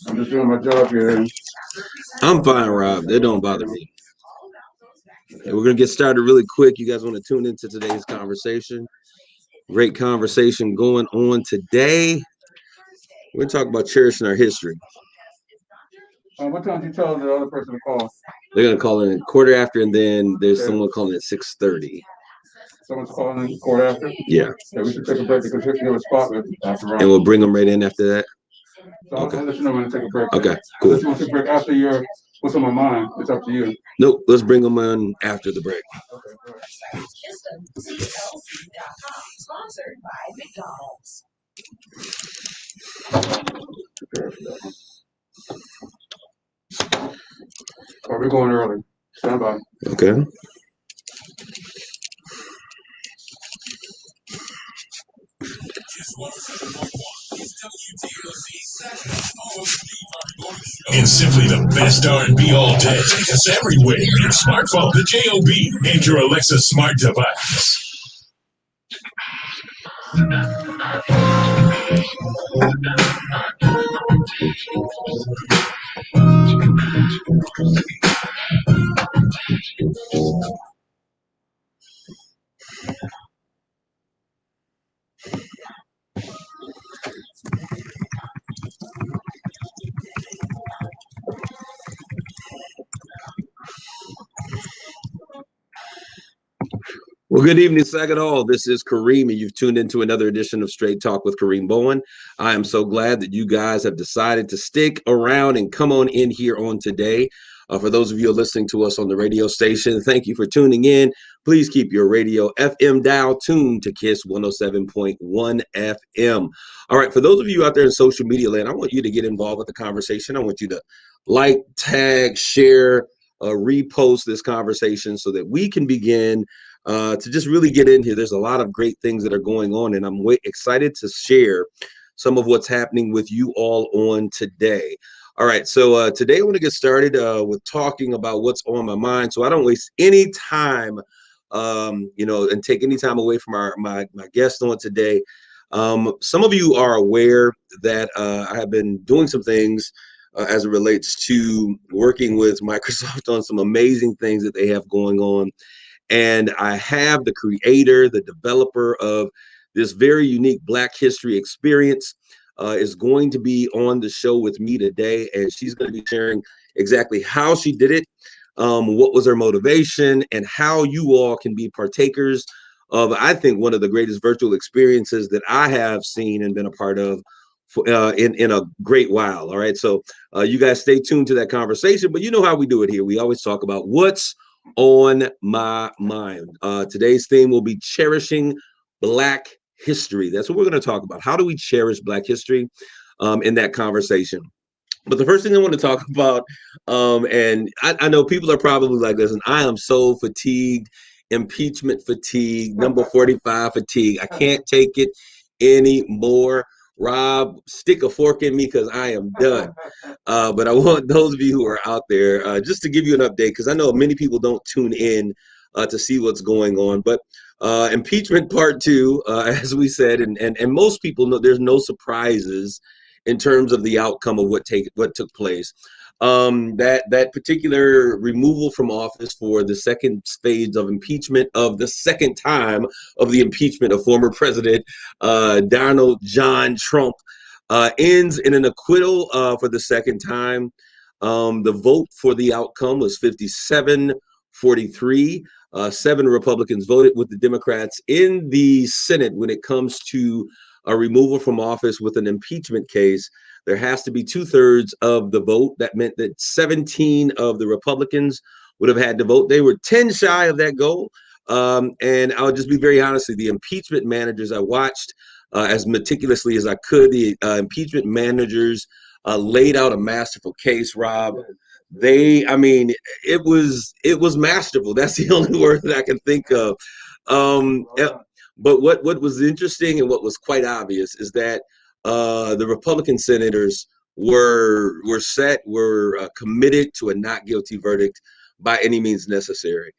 I'm just doing my job here. I'm fine, Rob. They don't bother me. Okay, we're gonna get started really quick. You guys want to tune into today's conversation? Great conversation going on today. We're gonna talk about cherishing our history. What time did you tell the other person to call? They're gonna call in a quarter after, and then there's someone calling at 6:30. Someone's calling in quarter after? Yeah. Yeah, we should take a break because we have a spot after And we'll bring them right in after that. So I'll let you know when to take a break. Okay, cool. Unless you want to take a break after you're what's on my mind, it's up to you. Nope, let's bring them in after the break. Okay, Sponsored by McDonald's. Are we going early? Stand by. Okay. It's simply the best R&B all day. Take us everywhere. Your smartphone, the J-O-B, and your Alexa smart device. Well, good evening, Saginaw Hall. This is Kareem, and you've tuned into another edition of Straight Talk with Kareem Bowen. I am so glad that you guys have decided to stick around and come on in here on today. For those of you listening to us on the radio station, thank you for tuning in. Please keep your radio FM dial tuned to KISS 107.1 FM. All right, for those of you out there in social media land, I want you to get involved with the conversation. I want you to like, tag, share, repost this conversation so that we can begin to just really get in here. There's a lot of great things that are going on, and I'm excited to share some of what's happening with you all on today. All right, so today I want to get started with talking about what's on my mind, so I don't waste any time, and take any time away from my guest on today. Some of you are aware that I have been doing some things as it relates to working with Microsoft on some amazing things that they have going on. And I have the creator, the developer of this very unique Black History experience is going to be on the show with me today. And she's going to be sharing exactly how she did it, what was her motivation, and how you all can be partakers of, I think, one of the greatest virtual experiences that I have seen and been a part of in a great while. All right. So you guys stay tuned to that conversation. But you know how we do it here. We always talk about what's on my mind. Today's theme will be cherishing Black history. That's what we're going to talk about. How do we cherish Black history in that conversation? But the first thing I want to talk about, and I know people are probably like this, and I am so fatigued, impeachment fatigue, number 45 fatigue. I can't take it anymore. Rob, stick a fork in me because I am done. But I want those of you who are out there just to give you an update, because I know many people don't tune in to see what's going on. But impeachment part two, as we said, and most people know there's no surprises in terms of the outcome of what took place. That particular removal from office for the second phase of impeachment of the second time of the impeachment of former President Donald John Trump ends in an acquittal for the second time. The vote for the outcome was 57-43. 7 Republicans voted with the Democrats in the Senate when it comes to a removal from office with an impeachment case. There has to be 2/3 of the vote. That meant that 17 of the Republicans would have had to vote. They were 10 shy of that goal. And I'll just be very honest with you, the impeachment managers I watched as meticulously as I could. The impeachment managers laid out a masterful case, Rob. It was masterful. That's the only word that I can think of. But what was interesting and what was quite obvious is that the Republican senators were committed to a not guilty verdict by any means necessary.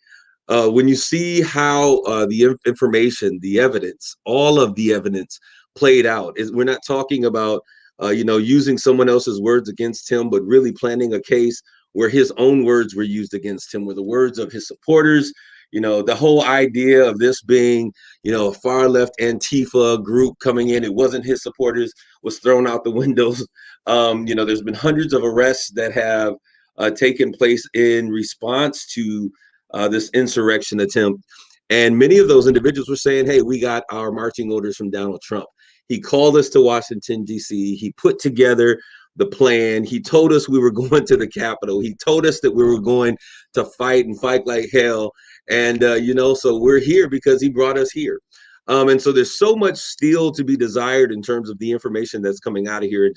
When you see how the information, the evidence, all of the evidence played out, we're not talking about using someone else's words against him, but really planning a case where his own words were used against him, were the words of his supporters. The whole idea of this being, a far left Antifa group coming in, it wasn't his supporters, was thrown out the windows. There's been hundreds of arrests that have taken place in response to this insurrection attempt. And many of those individuals were saying, hey, we got our marching orders from Donald Trump. He called us to Washington, D.C. He put together the plan. He told us we were going to the Capitol. He told us that we were going to fight and fight like hell. And, so we're here because he brought us here. And so there's so much still to be desired in terms of the information that's coming out of here.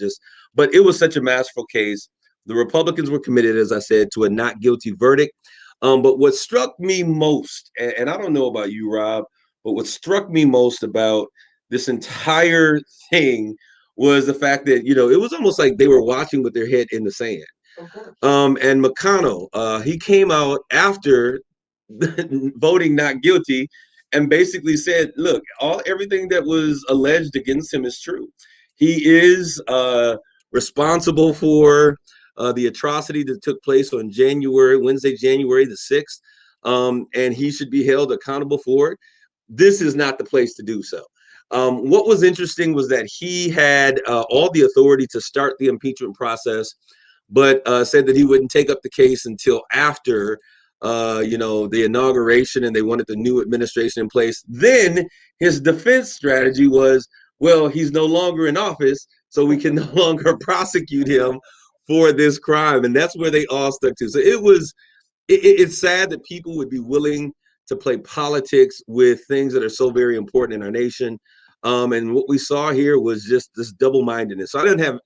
But it was such a masterful case. The Republicans were committed, as I said, to a not guilty verdict. But what struck me most, and I don't know about you, Rob, but what struck me most about this entire thing was the fact that, it was almost like they were watching with their head in the sand. And McConnell, he came out after voting not guilty and basically said, look, everything that was alleged against him is true. He is responsible for the atrocity that took place on Wednesday, January the 6th, and he should be held accountable for it. This is not the place to do so. What was interesting was that he had all the authority to start the impeachment process, but said that he wouldn't take up the case until after the inauguration, and they wanted the new administration in place. Then his defense strategy was, well, he's no longer in office, so we can no longer prosecute him for this crime. And that's where they all stuck to. So it's sad that people would be willing to play politics with things that are so very important in our nation. And what we saw here was just this double-mindedness. So I didn't have,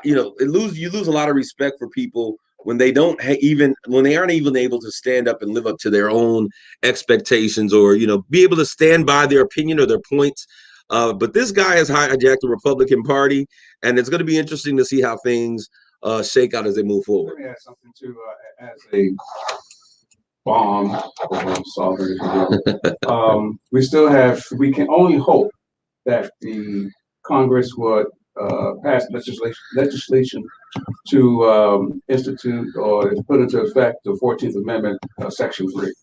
you lose a lot of respect for people when they when they aren't even able to stand up and live up to their own expectations, or, be able to stand by their opinion or their points. But this guy has hijacked the Republican Party, and it's going to be interesting to see how things shake out as they move forward. Let me add something too, as a bomb solver. We can only hope that the Congress would pass legislation to institute or put into effect the 14th Amendment, Section 3.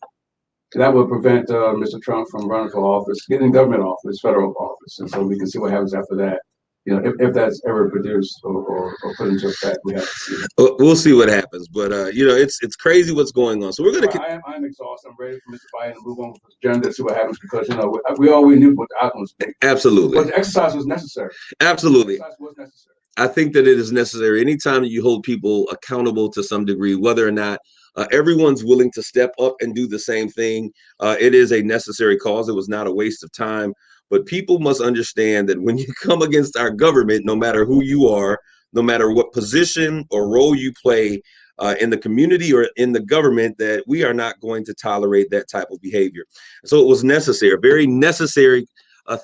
That would prevent Mr. Trump from running for office, getting government office, federal office. And so we can see what happens after that. If that's ever produced or put into effect, we have to see. We'll see what happens, but it's crazy what's going on. So we're gonna. I'm exhausted. I'm ready for Mr. Biden to move on with the agenda and see what happens, because we already knew what the outcome was. Absolutely. But the exercise was necessary. Absolutely. The exercise was necessary. I think that it is necessary. Anytime you hold people accountable to some degree, whether or not everyone's willing to step up and do the same thing, it is a necessary cause. It was not a waste of time. But people must understand that when you come against our government, no matter who you are, no matter what position or role you play in the community or in the government, that we are not going to tolerate that type of behavior. So it was necessary, a very necessary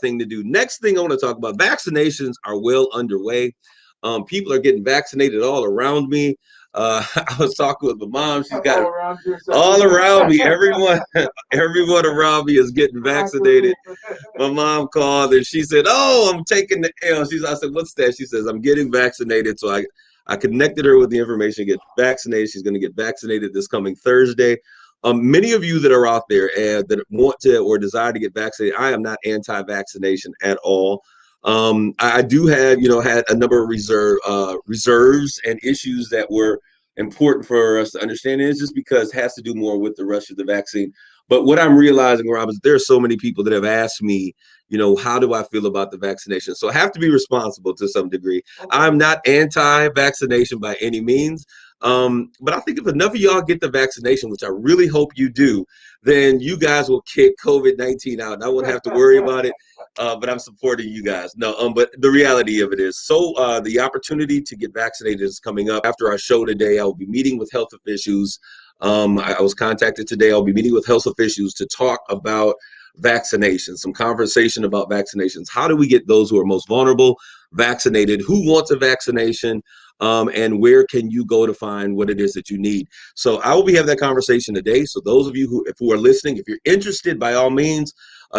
thing to do. Next thing I want to talk about, vaccinations are well underway. People are getting vaccinated all around me. I was talking with my mom. She's got all around me. Everyone around me is getting vaccinated. My mom called and she said, "Oh, I'm taking the L." I said, "What's that?" She says, "I'm getting vaccinated." So I connected her with the information. Get vaccinated. She's going to get vaccinated this coming Thursday. Many of you that are out there that want to or desire to get vaccinated, I am not anti-vaccination at all. I do have, had a number of reserves and issues that were important for us to understand. And it's just because it has to do more with the rush of the vaccine. But what I'm realizing, Rob, is there are so many people that have asked me, how do I feel about the vaccination? So I have to be responsible to some degree. Okay. I'm not anti-vaccination by any means. But I think if enough of y'all get the vaccination, which I really hope you do, then you guys will kick COVID-19 out and I won't have to worry about it. But I'm supporting you guys. No, but the reality of it is, the opportunity to get vaccinated is coming up. After our show today, I will be meeting with health officials. I was contacted today. I'll be meeting with health officials to talk about vaccinations, some conversation about vaccinations. How do we get those who are most vulnerable vaccinated, who wants a vaccination, and where can you go to find what it is that you need. So I will be having that conversation today. So those of you who are listening, if you're interested, by all means,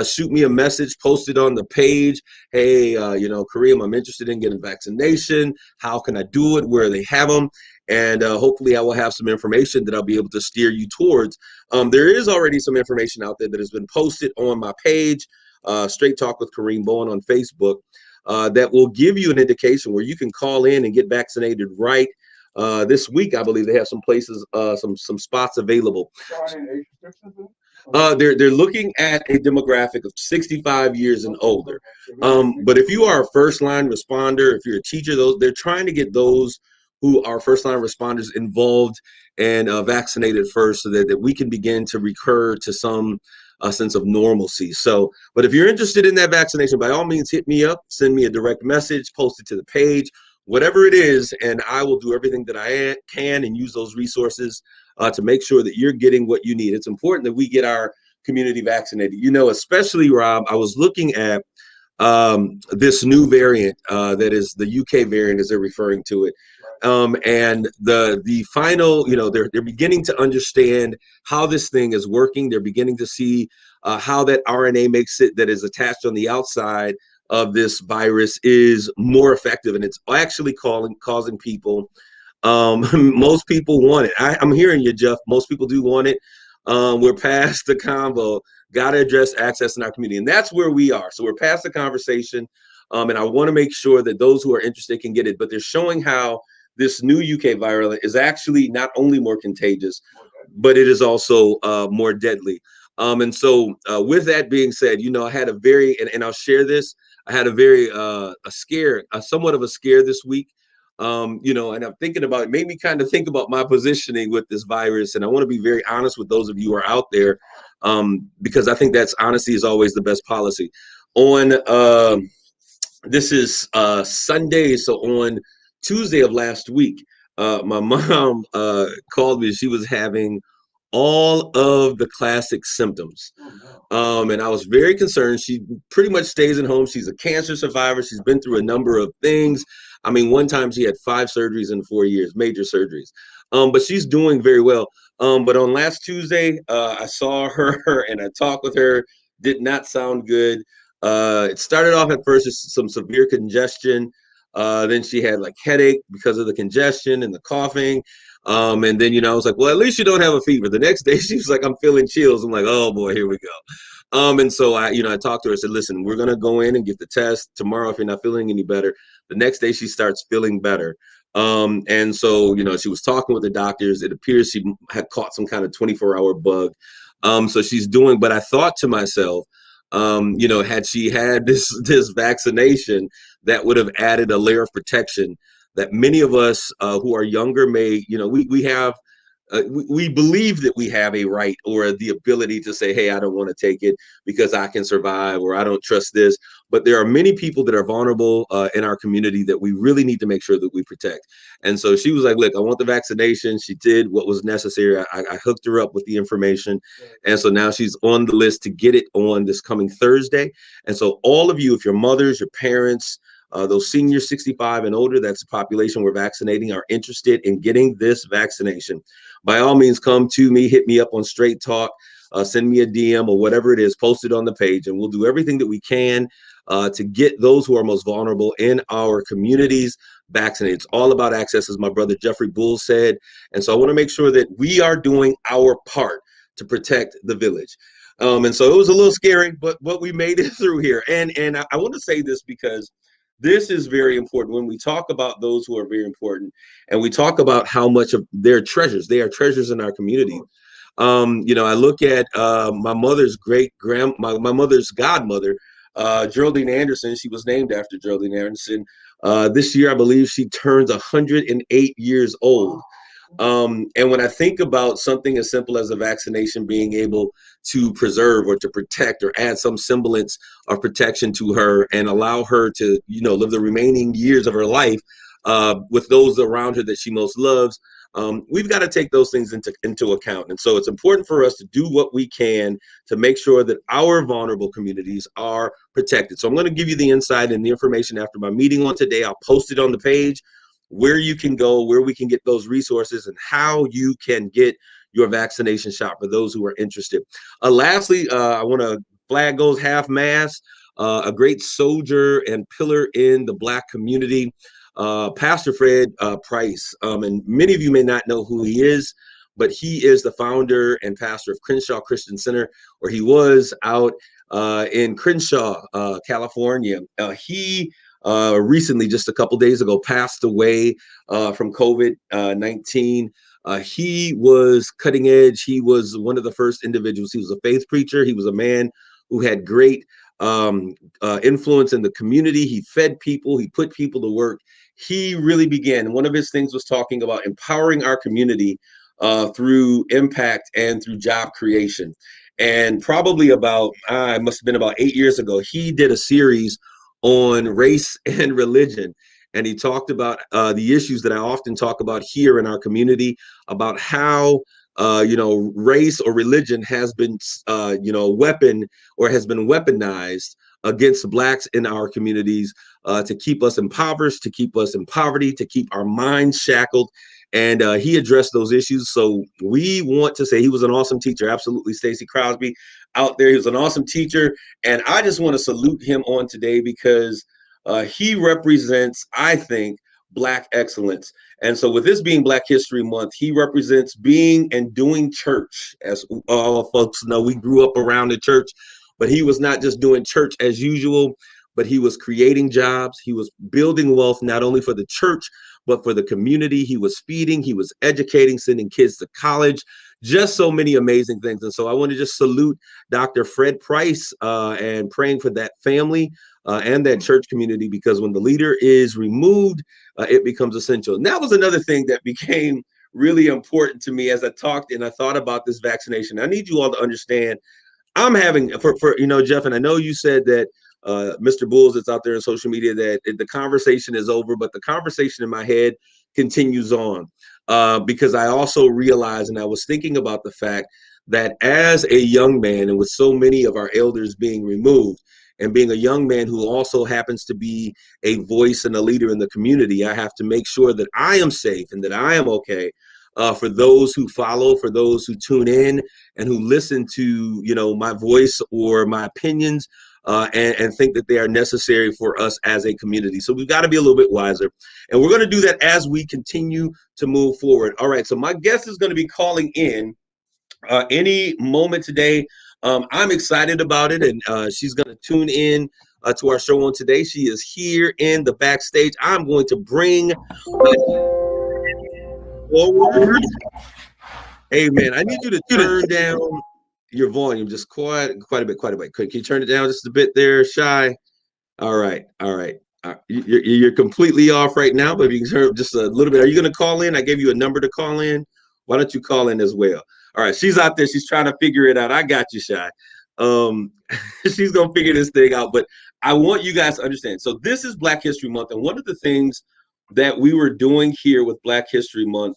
shoot me a message, post it on the page. Hey, Kareem, I'm interested in getting vaccination. How can I do it? Where they have them? And hopefully I will have some information that I'll be able to steer you towards. There is already some information out there that has been posted on my page, Straight Talk with Kareem Bowen on Facebook, that will give you an indication where you can call in and get vaccinated right. This week, I believe they have some places, some spots available. They're looking at a demographic of 65 years and older. But if you are a first line responder, if you're a teacher, they're trying to get those who are first line responders involved and vaccinated first, so that we can begin to recur to some sense of normalcy. So, but if you're interested in that vaccination, by all means, hit me up, send me a direct message, post it to the page, whatever it is, and I will do everything that I can and use those resources to make sure that you're getting what you need. It's important that we get our community vaccinated. Especially, Rob, I was looking at this new variant that is the UK variant, as they're referring to it. And the final, they're beginning to understand how this thing is working. They're beginning to see how that RNA makes it, that is attached on the outside of this virus, is more effective, and it's actually causing people. Most people want it. I'm hearing you, Jeff. Most people do want it. We're past the convo. Got to address access in our community, and that's where we are. So we're past the conversation, and I want to make sure that those who are interested can get it. But they're showing how this new UK virus is actually not only more contagious, but it is also more deadly. And so with that being said, I had a very, and I'll share this, I had a very somewhat of a scare this week. And I'm thinking about, it made me kind of think about my positioning with this virus. And I want to be very honest with those of you who are out there, because I think that's honesty is always the best policy. This is Sunday. So on Tuesday of last week, my mom called me. She was having all of the classic symptoms. And I was very concerned. She pretty much stays at home. She's a cancer survivor. She's been through a number of things. I mean, one time she had 5 surgeries in 4 years, major surgeries. But she's doing very well. But on last Tuesday, I saw her and I talked with her. Did not sound good. It started off at first as some severe congestion. Then she had like headache because of the congestion and the coughing. And then, I was like, well, at least you don't have a fever. The next day she was like, I'm feeling chills. I'm like, oh boy, here we go. And so I talked to her. I said, listen, we're going to go in and get the test tomorrow. If you're not feeling any better, the next day she starts feeling better. And so, she was talking with the doctors. It appears she had caught some kind of 24-hour bug. So she's doing, but I thought to myself, had she had this vaccination, that would have added a layer of protection that many of us who are younger may, we have, we believe that we have a right or the ability to say, hey, I don't want to take it because I can survive, or I don't trust this. But there are many people that are vulnerable in our community that we really need to make sure that we protect. And so she was like, look, I want the vaccination. She did what was necessary. I hooked her up with the information. And so now she's on the list to get it on this coming Thursday. And so all of you, if your mothers, your parents, those seniors 65 and older, that's the population we're vaccinating, are interested in getting this vaccination, by all means, come to me, hit me up on Straight Talk, send me a DM or whatever it is, post it on the page, and we'll do everything that we can to get those who are most vulnerable in our communities vaccinated. It's all about access, as my brother Jeffrey Bull said. And so I want to make sure that we are doing our part to protect the village. And so it was a little scary, but we made it through here. And I want to say this because this is very important when we talk about those who are very important, and we talk about how much of their treasures, they are treasures in our community. I look at my mother's my mother's godmother, Geraldine Anderson. She was named after Geraldine Anderson. This year, I believe she turns 108 years old. And when I think about something as simple as a vaccination being able to preserve or to protect or add some semblance of protection to her and allow her to, live the remaining years of her life, with those around her that she most loves. We've got to take those things into account. And so it's important for us to do what we can to make sure that our vulnerable communities are protected. So I'm going to give you the insight and the information after my meeting on today. I'll post it on the page where you can go, where we can get those resources, and how you can get your vaccination shot for those who are interested. Lastly, I want to flag goes half mast, a great soldier and pillar in the Black community. Pastor Fred Price, and many of you may not know who he is, but he is the founder and pastor of Crenshaw Christian Center, or he was out in Crenshaw, California. He recently, just a couple days ago, passed away from COVID-19. He was cutting edge. He was one of the first individuals. He was a faith preacher. He was a man who had great influence in the community. He fed people. He put people to work. He really began. One of his things was talking about empowering our community through impact and through job creation. And probably about, it must have been about 8 years ago, he did a series on race and religion. And he talked about the issues that I often talk about here in our community, about how race or religion has been, weapon or has been weaponized against Blacks in our communities to keep us impoverished, to keep us in poverty, to keep our minds shackled. And he addressed those issues. So we want to say he was an awesome teacher. Absolutely. Stacey Crosby out there. He was an awesome teacher. And I just want to salute him on today because he represents, I think, Black excellence. And so with this being Black History Month, he represents being and doing church. As all folks know, we grew up around the church, but he was not just doing church as usual, but he was creating jobs. He was building wealth, not only for the church, but for the community. He was feeding, he was educating, sending kids to college, just so many amazing things. And so I want to just salute Dr. Fred Price and praying for that family and that church community, because when the leader is removed, it becomes essential. And that was another thing that became really important to me as I talked and I thought about this vaccination. I need you all to understand, I'm having, for Jeff, and I know you said that Mr. Bulls that's out there in social media, that the conversation is over, but the conversation in my head continues on because I also realized, and I was thinking about the fact that as a young man, and with so many of our elders being removed, and being a young man who also happens to be a voice and a leader in the community, I have to make sure that I am safe and that I am okay for those who follow, for those who tune in and who listen to, my voice or my opinions and think that they are necessary for us as a community. So we've got to be a little bit wiser. And we're going to do that as we continue to move forward. All right. So my guest is going to be calling in any moment today. I'm excited about it, and she's going to tune in to our show on today. She is here in the backstage. I'm going to bring forward. Hey, man, I need you to turn down your volume just quite a bit. Can you turn it down just a bit there, Shy? All right. You're completely off right now, but if you can turn just a little bit. Are you going to call in? I gave you a number to call in. Why don't you call in as well? All right, she's out there. She's trying to figure it out. I got you, Shy. She's going to figure this thing out. But I want you guys to understand. So this is Black History Month. And one of the things that we were doing here with Black History Month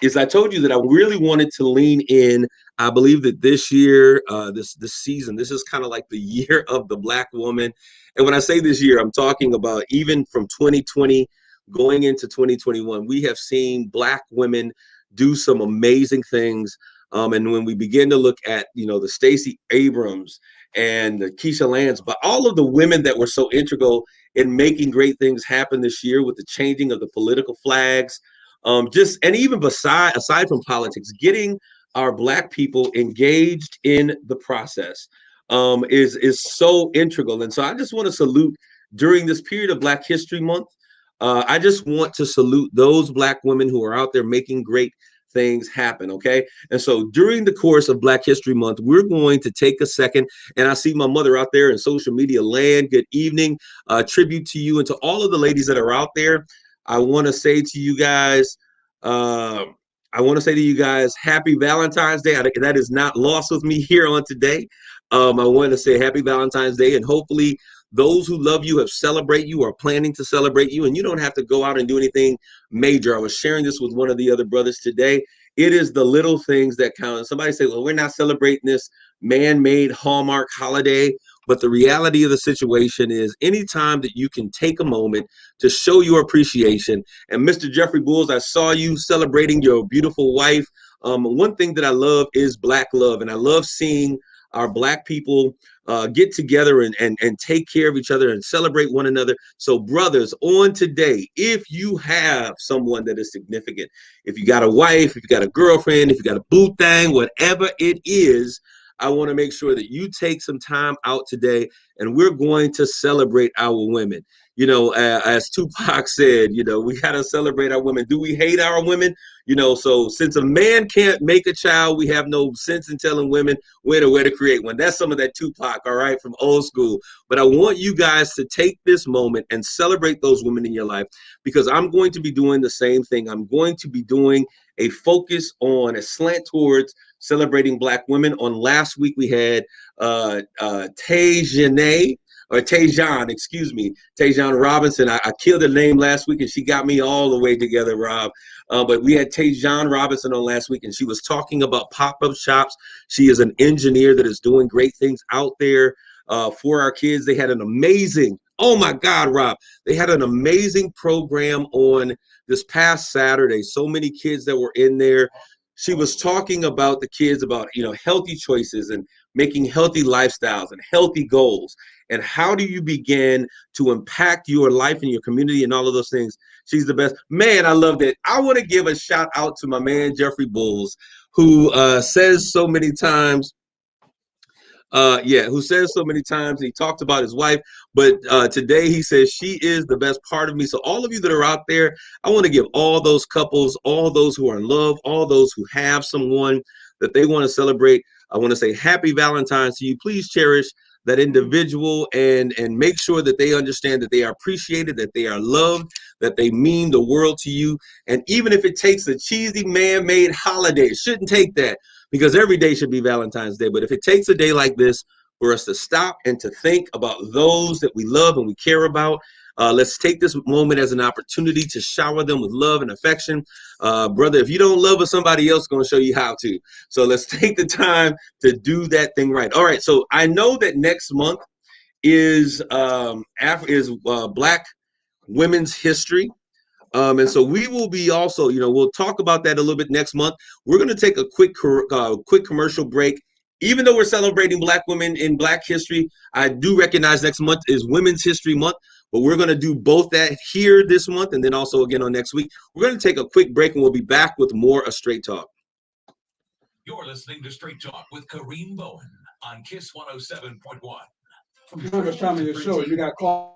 is I told you that I really wanted to lean in. I believe that this year, this season, this is kind of like the year of the Black woman. And when I say this year, I'm talking about even from 2020 going into 2021, we have seen Black women do some amazing things. And when we begin to look at, the Stacey Abrams and the Keisha Lance, but all of the women that were so integral in making great things happen this year with the changing of the political flags, and even aside from politics, getting our Black people engaged in the process is so integral. And so I just want to salute during this period of Black History Month. I just want to salute those Black women who are out there making great things happen. Okay. And so during the course of Black History Month, we're going to take a second, and I see my mother out there in social media land. Good evening. Tribute to you and to all of the ladies that are out there. I want to say to you guys, happy Valentine's Day. That is not lost with me here on today. I want to say happy Valentine's Day, and hopefully Those who love you have celebrate you or planning to celebrate you, and you don't have to go out and do anything major. I was sharing this with one of the other brothers today. It is the little things that count. And somebody say, well, we're not celebrating this man-made Hallmark holiday. But the reality of the situation is anytime that you can take a moment to show your appreciation. And Mr. Jeffrey Bulls, I saw you celebrating your beautiful wife. One thing that I love is Black love. And I love seeing our Black people get together and take care of each other and celebrate one another. So brothers, on today, if you have someone that is significant, if you got a wife, if you got a girlfriend, if you got a boo thing, whatever it is, I want to make sure that you take some time out today and we're going to celebrate our women. You know, as Tupac said, you know, we got to celebrate our women. Do we hate our women? You know, so since a man can't make a child, we have no sense in telling women where to create one. That's some of that Tupac, all right, from old school. But I want you guys to take this moment and celebrate those women in your life, because I'm going to be doing the same thing. I'm going to be doing a focus on a slant towards celebrating Black women. On last week, we had Tajan, excuse me, Tajan Robinson. I killed her name last week and she got me all the way together, Rob. But we had Tajan Robinson on last week and she was talking about pop-up shops. She is an engineer that is doing great things out there for our kids. They had an amazing, oh my God, Rob, they had an amazing program on this past Saturday. So many kids that were in there. She was talking about the kids, about, you know, healthy choices and making healthy lifestyles and healthy goals. And how do you begin to impact your life and your community and all of those things? She's the best. Man, I love that. I want to give a shout out to my man, Jeffrey Bulls, who says so many times, who says so many times, he talked about his wife, but today he says she is the best part of me. So all of you that are out there, I want to give all those couples, all those who are in love, all those who have someone that they want to celebrate, I want to say happy Valentine's to you. Please cherish that individual and make sure that they understand that they are appreciated, that they are loved, that they mean the world to you. And even if it takes a cheesy man-made holiday, it shouldn't take that, because every day should be Valentine's Day. But if it takes a day like this for us to stop and to think about those that we love and we care about, let's take this moment as an opportunity to shower them with love and affection. Brother, if you don't love us, somebody else is going to show you how to. So let's take the time to do that thing right. All right. So I know that next month is Black Women's History. And so we will be also, you know, we'll talk about that a little bit next month. We're going to take a quick commercial break. Even though we're celebrating Black women in Black history, I do recognize next month is Women's History Month, but we're going to do both that here this month and then also again on next week. We're going to take a quick break and we'll be back with more of Straight Talk. You're listening to Straight Talk with Kareem Bowen on KISS 107.1. From the time of your show, you got called.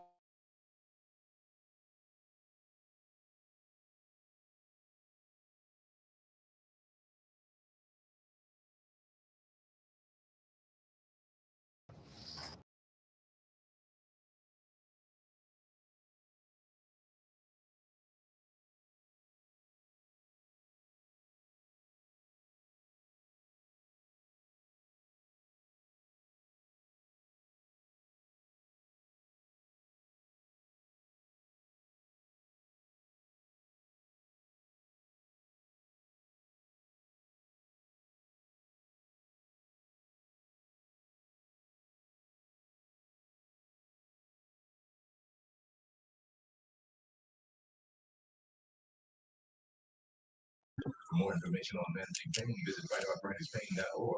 For more information on managing pain, visit rightarthritispain.org.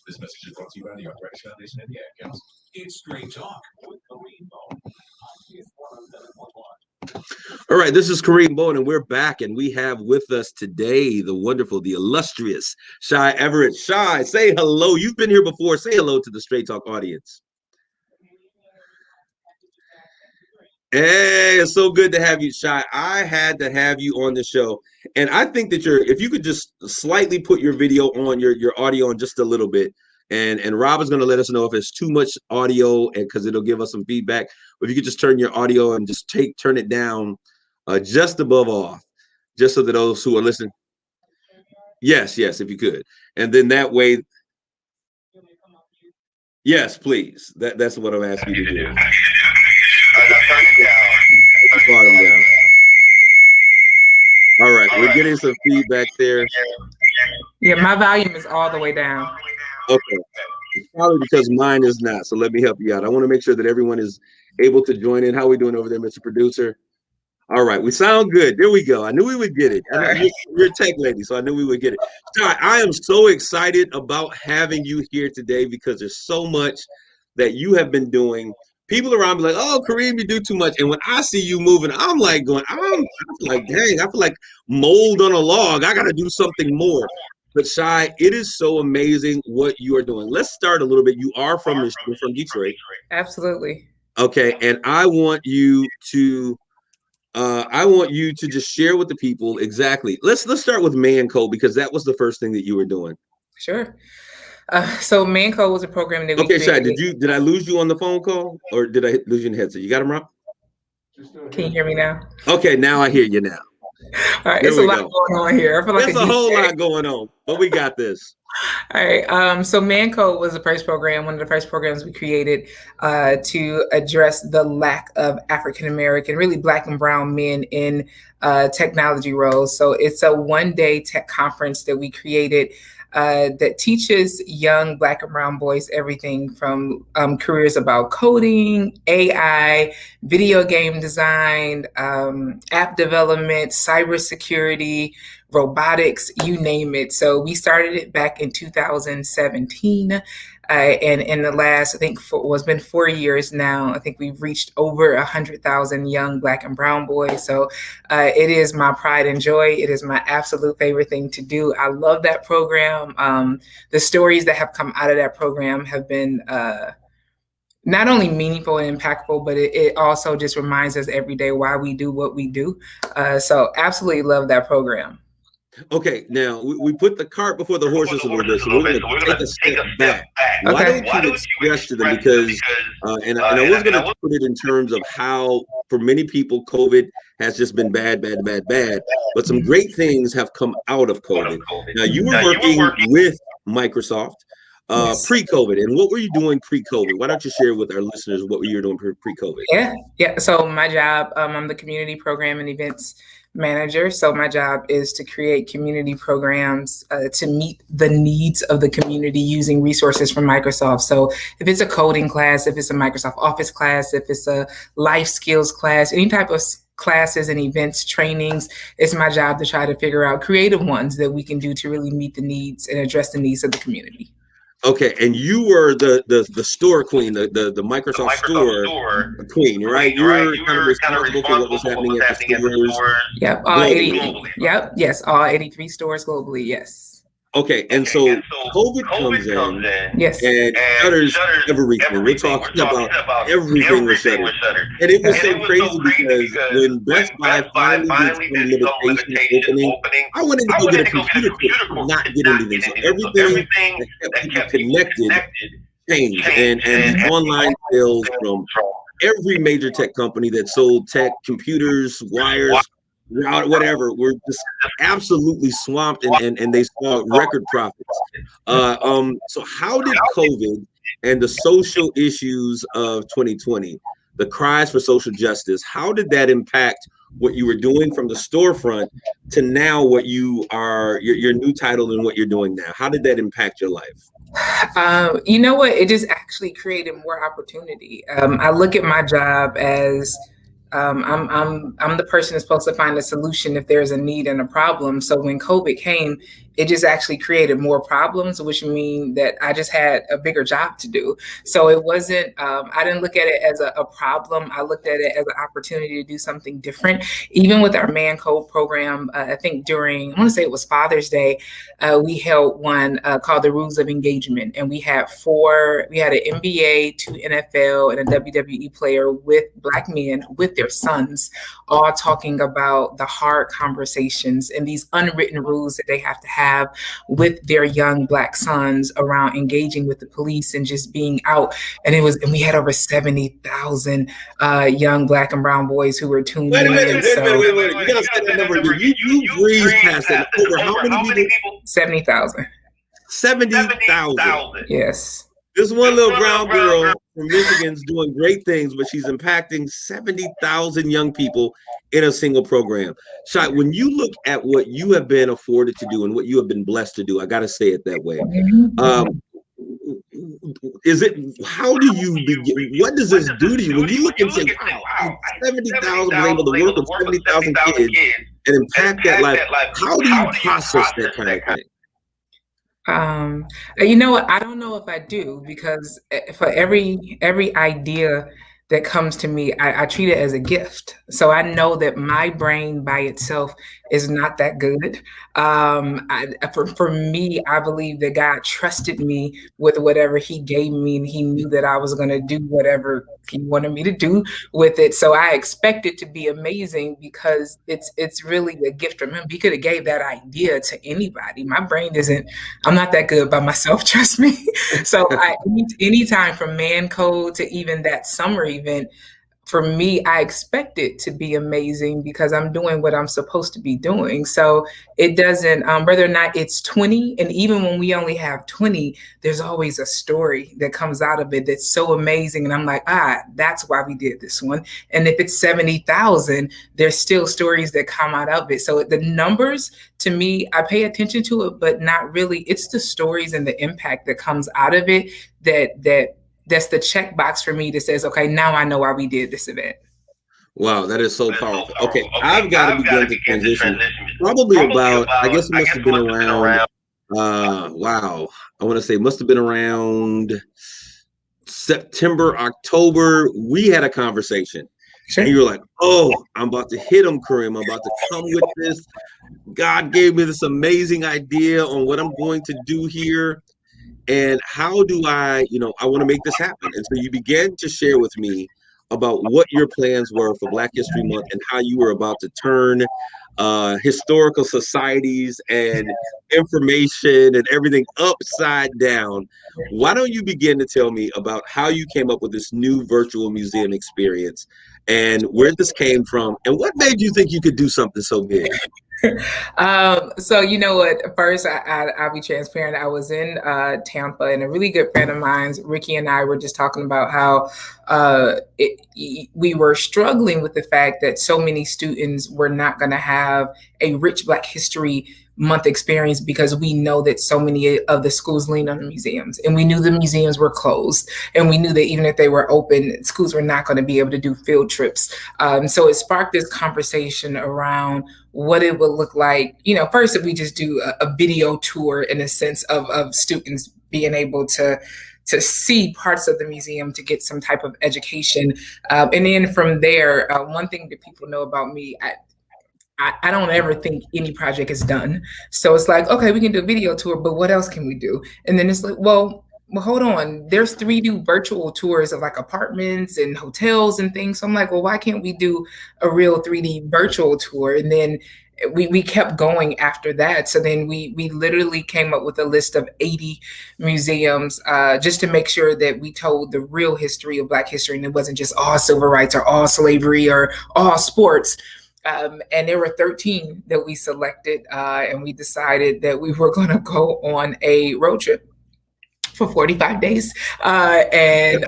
This message is brought to you by the Arthritis Foundation and the Ad Council. It's Straight Talk with Kareem Bowen on KISS 107.1. All right, this is Kareem Bowen, and we're back, and we have with us today the wonderful, the illustrious Shy Everett. Shy, say hello. You've been here before. Say hello to the Straight Talk audience. Hey, it's so good to have you, Shy. I had to have you on the show, and I think that if you could just slightly put your video on, your audio on just a little bit, and Rob is going to let us know if it's too much audio, and because it'll give us some feedback. But if you could just turn your audio and just turn it down just above off, just so that those who are listening, yes, if you could, and then that way. Yes, please. That's what I'm asking you to do. Turn it down. Bottom down. All right, we're getting some feedback there. Yeah, my volume is all the way down. Okay. It's probably because mine is not. So let me help you out. I want to make sure that everyone is able to join in. How are we doing over there, Mr. Producer? All right, we sound good. There we go. I knew we would get it. You're a tech lady, so I knew we would get it. Ty, I am so excited about having you here today because there's so much that you have been doing. People around me like, oh, Kareem, you do too much. And when I see you moving, I'm like going, I feel like, dang, I feel like mold on a log. I got to do something more. But Shai, it is so amazing what you are doing. Let's start a little bit. You are from Michigan, from Detroit. Absolutely. Okay, and I want you to just share with the people exactly. Let's start with Manco because that was the first thing that you were doing. Sure. So Manco was a program that we created. Shai, did I lose you on the phone call or did I lose you in the headset? You got him, Rob? Can you hear me now? Okay, now I hear you now. All right, it's a lot going on here. I feel like there's a whole lot going on, but we got this. All right. So Manco was the first program, one of the first programs we created to address the lack of African-American, really Black and brown men in technology roles. So it's a one-day tech conference that we created that teaches young Black and brown boys everything from careers about coding, AI, video game design, app development, cybersecurity, robotics, you name it. So we started it back in 2017. And in the last, I think, it's been 4 years now, I think we've reached over 100,000 young Black and brown boys. So it is my pride and joy. It is my absolute favorite thing to do. I love that program. The stories that have come out of that program have been not only meaningful and impactful, but it also just reminds us every day why we do what we do. So absolutely love that program. Okay, now we put the cart before the horses a little bit, so we're going to take a step back. Why don't you express to them, because, and I was going to put it in terms of how, for many people, COVID has just been bad, but some great things have come out of COVID. Now, you were working with Microsoft pre-COVID, and what were you doing pre-COVID? Why don't you share with our listeners what you were doing pre-COVID? Yeah. So my job, I'm the community program and events manager. So my job is to create community programs to meet the needs of the community using resources from Microsoft. So if it's a coding class, if it's a Microsoft Office class, if it's a life skills class, any type of classes and events, trainings, it's my job to try to figure out creative ones that we can do to really meet the needs and address the needs of the community. Okay, and you were the store queen, the Microsoft store queen, right? You were kind of responsible for what was happening at the stores. Yep, all 80. Yep, yes, all 83 stores globally. Yes. Okay, and so COVID comes in, yes, and shutters everything. We're talking about everything was shuttered, and it was so crazy because when Best Buy finally did some limitations opening, I wanted to go get a computer to not get anything. So everything that kept people connected changed, and the online sales from every major tech company that sold tech, computers, wires, whatever, were just absolutely swamped, and they saw record profits. So how did COVID and the social issues of 2020, the cries for social justice, how did that impact what you were doing from the storefront to now what you are, your new title and what you're doing now? How did that impact your life? You know what? It just actually created more opportunity. I look at my job as I'm the person that's supposed to find a solution if there's a need and a problem. So when COVID came, it just actually created more problems, which mean that I just had a bigger job to do. So it wasn't, I didn't look at it as a problem. I looked at it as an opportunity to do something different. Even with our Manco program, I think during, I want to say it was Father's Day, we held one called the Rules of Engagement. And we had an NBA, 2 NFL, and a WWE player with Black men, with their sons, all talking about the hard conversations and these unwritten rules that they have to have with their young Black sons around engaging with the police and just being out. And we had over 70,000 young Black and brown boys who were tuned in. Wait. You gotta say that number. You breezed past that. Over how many people? 70,000. 70,000. Yes. This one little brown girl from Michigan's doing great things, but she's impacting 70,000 young people in a single program. Shai, when you look at what you have been afforded to do and what you have been blessed to do, I got to say it that way. Is it, how do you begin? What does this do to you when you look and say, wow, 70,000 was able to work with 70,000 kids and impact that life? How do you process that kind of thing? You know what? I don't know if I do, because for every idea that comes to me, I treat it as a gift. So I know that my brain by itself is not that good. For me, I believe that God trusted me with whatever He gave me, and He knew that I was going to do whatever He wanted me to do with it. So I expect it to be amazing, because it's really a gift from Him. He could have gave that idea to anybody. My brain isn't. I'm not that good by myself. Trust me. So anytime from Man Code to even that summer event, for me, I expect it to be amazing, because I'm doing what I'm supposed to be doing. So it doesn't, whether or not it's 20, and even when we only have 20, there's always a story that comes out of it that's so amazing. And I'm like, that's why we did this one. And if it's 70,000, there's still stories that come out of it. So the numbers, to me, I pay attention to it, but not really. It's the stories and the impact that comes out of it that's the checkbox for me that says, okay, now I know why we did this event. Wow, that is so powerful. Okay, I've got to begin to transition. Probably about, I guess it must have been around, wow, I want to say must have been around September, October. We had a conversation. Sure. And you're like, oh, I'm about to hit him, Kareem. I'm about to come with this. God gave me this amazing idea on what I'm going to do here. And how do I want to make this happen? And so you began to share with me about what your plans were for Black History Month and how you were about to turn historical societies and information and everything upside down. Why don't you begin to tell me about how you came up with this new virtual museum experience and where this came from and what made you think you could do something so big? So you know what? First, I'll be transparent. I was in Tampa, and a really good friend of mine, Ricky, and I were just talking about how we were struggling with the fact that so many students were not going to have a rich Black History Month experience, because we know that so many of the schools lean on the museums, and we knew the museums were closed, and we knew that even if they were open, schools were not going to be able to do field trips. So it sparked this conversation around what it would look like, first, if we just do a video tour, in a sense of students being able to see parts of the museum, to get some type of education. And then from there, one thing that people know about me, I don't ever think any project is done. So it's like, okay, we can do a video tour, but what else can we do? And then it's like, well, hold on. There's 3D virtual tours of like apartments and hotels and things. So I'm like, well, why can't we do a real 3D virtual tour? And then we kept going after that. So then we literally came up with a list of 80 museums, just to make sure that we told the real history of Black history, and it wasn't just all civil rights or all slavery or all sports. And there were 13 that we selected, and we decided that we were going to go on a road trip for 45 days and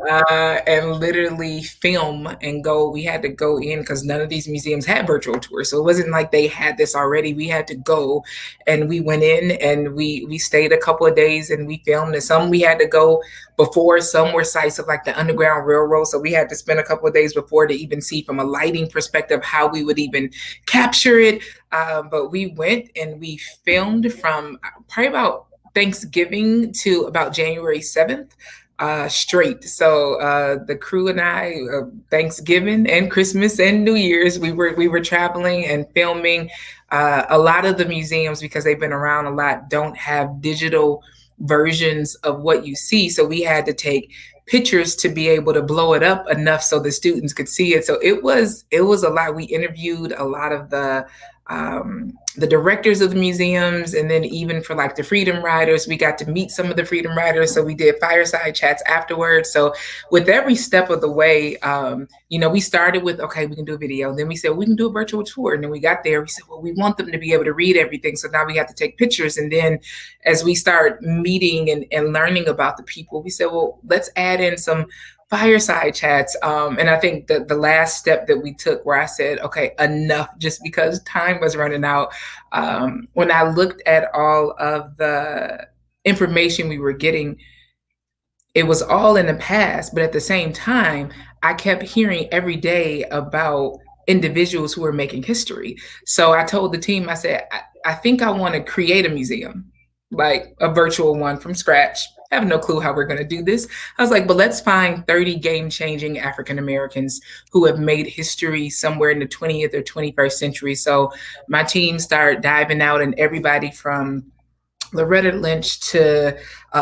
literally film and go. We had to go in because none of these museums had virtual tours. So it wasn't like they had this already. We had to go, and we went in and we stayed a couple of days and we filmed. And some we had to go before, some were sites of like the Underground Railroad. So we had to spend a couple of days before to even see from a lighting perspective how we would even capture it. But we went and we filmed from probably about Thanksgiving to about January 7th straight. So the crew and I, Thanksgiving and Christmas and New Year's, we were traveling and filming. A lot of the museums, because they've been around a lot, don't have digital versions of what you see. So we had to take pictures to be able to blow it up enough so the students could see it. So it was a lot. We interviewed a lot of the the directors of the museums, and then even for like the freedom riders, we got to meet some of the freedom riders. So we did fireside chats afterwards. So with every step of the way, we started with, okay, we can do a video. Then we said, we can do a virtual tour. And then we got there, we said, well, we want them to be able to read everything. So now we have to take pictures. And then as we start meeting and learning about the people, we said, well, let's add in some fireside chats. And I think that the last step that we took where I said, okay, enough, just because time was running out. When I looked at all of the information we were getting, it was all in the past, but at the same time, I kept hearing every day about individuals who were making history. So I told the team, I said, I think I want to create a museum, like a virtual one from scratch. I have no clue how we're going to do this. I was like, but let's find 30 game-changing African Americans who have made history somewhere in the 20th or 21st century. So my team started diving out, and everybody from Loretta Lynch to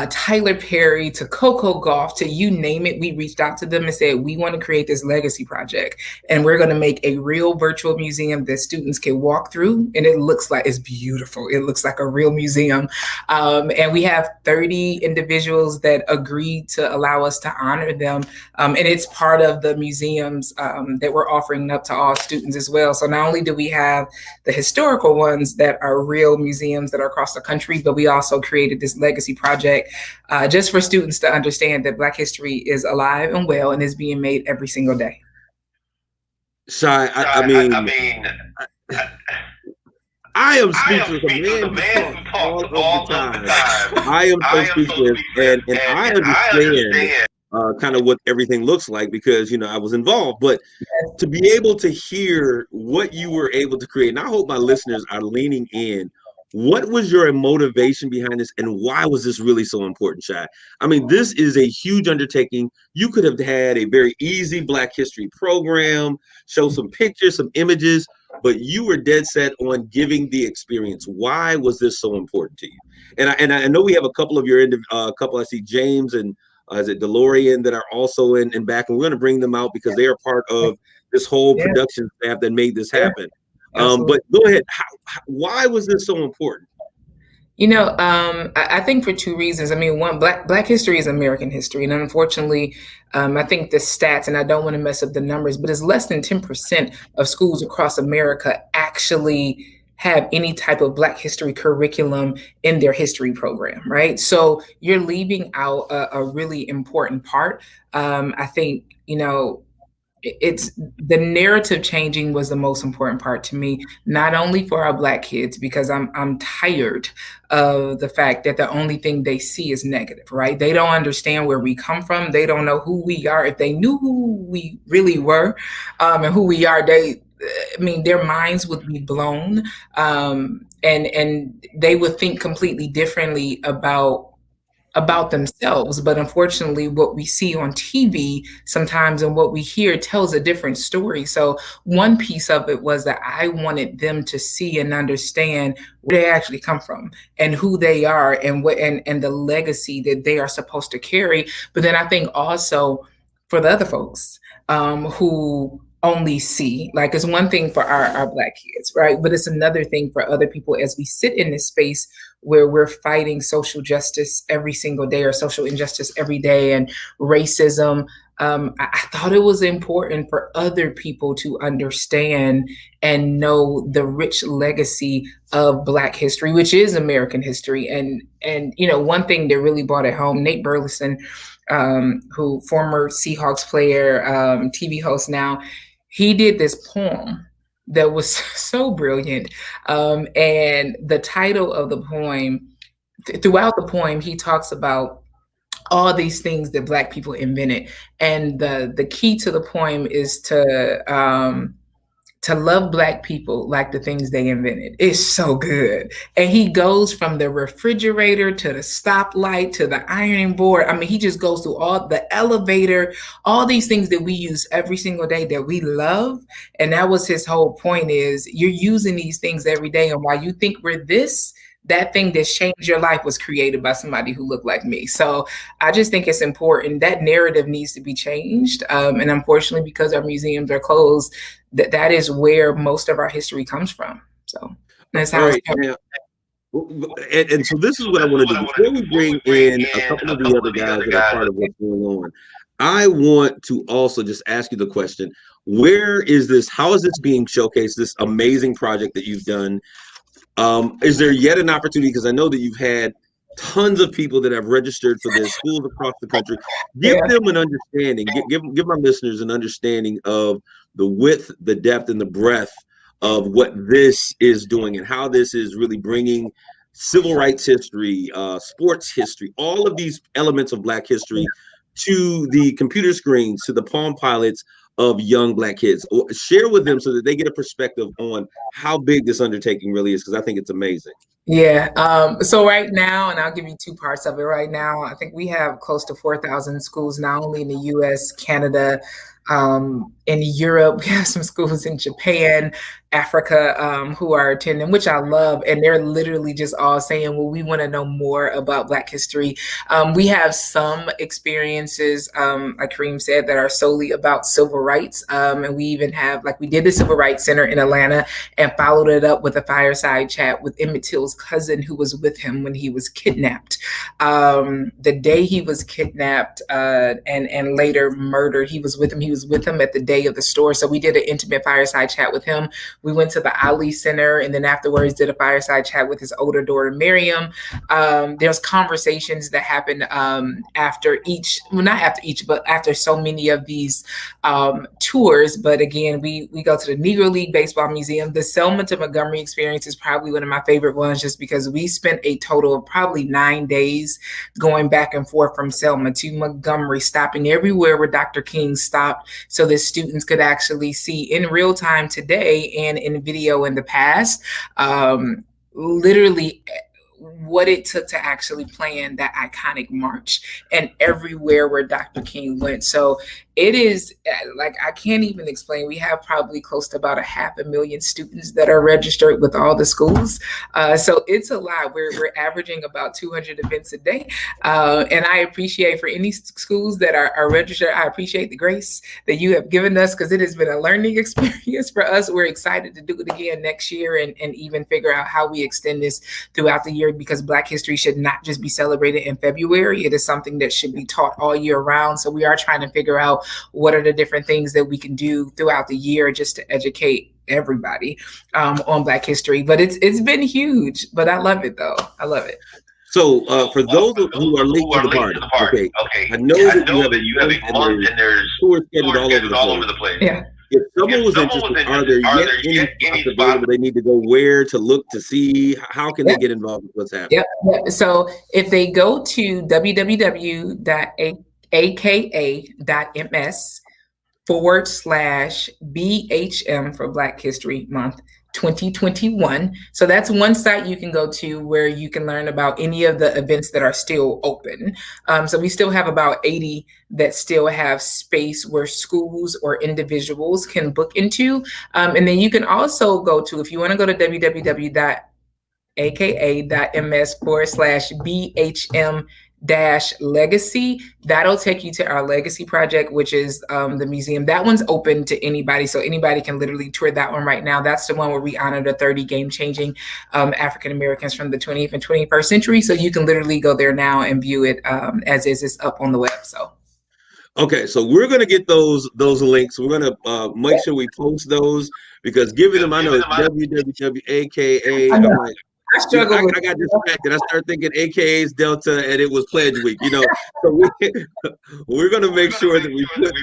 Tyler Perry to Coco Gauff to you name it, we reached out to them and said, we want to create this legacy project, and we're going to make a real virtual museum that students can walk through, and it looks like it's beautiful. It looks like a real museum. And we have 30 individuals that agreed to allow us to honor them. And it's part of the museums that we're offering up to all students as well. So not only do we have the historical ones that are real museums that are across the country, but we also created this legacy project just for students to understand that Black history is alive and well and is being made every single day. Shy, I mean, I am speechless. A man who talks all the time. I am so speechless, and I understand kind of what everything looks like because I was involved. But to be able to hear what you were able to create, and I hope my listeners are leaning in. What was your motivation behind this, and why was this really so important, Shai? I mean, this is a huge undertaking. You could have had a very easy Black history program, show some pictures, some images, but you were dead set on giving the experience. Why was this so important to you? And I know we have a couple of your couple. I see James and is it DeLorean that are also in back, and we're going to bring them out because they are part of this whole production staff that made this happen. But go ahead. Why was this so important? I think for two reasons. I mean, one, Black history is American history. And unfortunately, I think the stats, and I don't want to mess up the numbers, but it's less than 10% of schools across America actually have any type of Black history curriculum in their history program, right? So you're leaving out a really important part. I think, it's the narrative changing was the most important part to me, not only for our Black kids, because I'm tired of the fact that the only thing they see is negative, right? They don't understand where we come from. They don't know who we are. If they knew who we really were and who we are, their minds would be blown and they would think completely differently about themselves. But unfortunately, what we see on TV sometimes and what we hear tells a different story. So one piece of it was that I wanted them to see and understand where they actually come from and who they are and and the legacy that they are supposed to carry. But then I think also for the other folks who only see, like, it's one thing for our Black kids, right? But it's another thing for other people as we sit in this space where we're fighting social justice every single day or social injustice every day and racism. I thought it was important for other people to understand and know the rich legacy of Black history, which is American history. And one thing that really brought it home, Nate Burleson, who former Seahawks player, TV host now, he did this poem that was so brilliant. And the title of the poem, throughout the poem, he talks about all these things that Black people invented. And the key to the poem is to love Black people like the things they invented. It's so good. And he goes from the refrigerator to the stoplight to the ironing board. I mean, he just goes through all the elevator, all these things that we use every single day that we love. And that was his whole point, is you're using these things every day. And while you think we're this, that thing that changed your life was created by somebody who looked like me. So I just think it's important. That narrative needs to be changed. And unfortunately, because our museums are closed, that is where most of our history comes from. So that's All how right, now, and so this is what I want to do before we bring in a couple of the other guys that are part of what's going on. I want to also just ask you the question: where is this? How is this being showcased? This amazing project that you've done. Is there yet an opportunity? Because I know that you've had tons of people that have registered for this, schools across the country. Give Yeah. them an understanding. Give my listeners an understanding of the width, the depth, and the breadth of what this is doing and how this is really bringing civil rights history, sports history, all of these elements of Black history to the computer screens, to the Palm Pilots of young Black kids. Share with them so that they get a perspective on how big this undertaking really is, because I think it's amazing. Yeah. So right now, and I'll give you two parts of it. Right now, I think we have close to 4,000 schools, not only in the US, Canada, in Europe. We have some schools in Japan, Africa, who are attending, which I love. And they're literally just all saying, well, we want to know more about Black history. We have some experiences, like Kareem said, that are solely about civil rights. And we even have, like, we did the Civil Rights Center in Atlanta and followed it up with a fireside chat with Emmett Till's cousin, who was with him when he was kidnapped. The day he was kidnapped and later murdered, he was with him. He was with him at the day of the store. So we did an intimate fireside chat with him. We went to the Ali Center and then afterwards did a fireside chat with his older daughter, Miriam. There's conversations that happen after each, well, not after each, but after so many of these tours. But again, we go to the Negro League Baseball Museum. The Selma to Montgomery experience is probably one of my favorite ones, just because we spent a total of probably 9 days going back and forth from Selma to Montgomery, stopping everywhere where Dr. King stopped so that students could actually see in real time today and in video in the past, literally what it took to actually plan that iconic march and everywhere where Dr. King went. So it is like, I can't even explain. We have probably close to about 500,000 students that are registered with all the schools. So it's a lot. We're averaging about 200 events a day. And I appreciate, for any schools that are registered, I appreciate the grace that you have given us, because it has been a learning experience for us. We're excited to do it again next year and even figure out how we extend this throughout the year, because Black history should not just be celebrated in February. It is something that should be taught all year round. So we are trying to figure out what are the different things that we can do throughout the year just to educate everybody on Black history. But it's been huge, but I love it though. I love it. So for those who are late to the party, okay, I know that you have a month and there's tours scheduled all over the place. Yeah. If someone was interested, are there yet any spots where they need to go, where to look to see? How can they get involved with what's happening? Yep. So if they go to www.aka.ms/BHM for Black History Month 2021. So that's one site you can go to where you can learn about any of the events that are still open. So we still have about 80 that still have space where schools or individuals can book into. And then you can also go to, if you want to go to www.aka.ms/BHM legacy, that'll take you to our legacy project, which is the museum. That one's open to anybody, so anybody can literally tour that one right now. That's the one where we honor the 30 game-changing African Americans from the 20th and 21st century. So you can literally go there now and view it as is. It's up on the web. So okay, so we're gonna get those links. We're gonna make sure we post those, because giving them, I know www.aka. I'm like, I struggle. I got distracted. I started thinking AKA's Delta, and it was Pledge Week. So we're going to make sure that we put this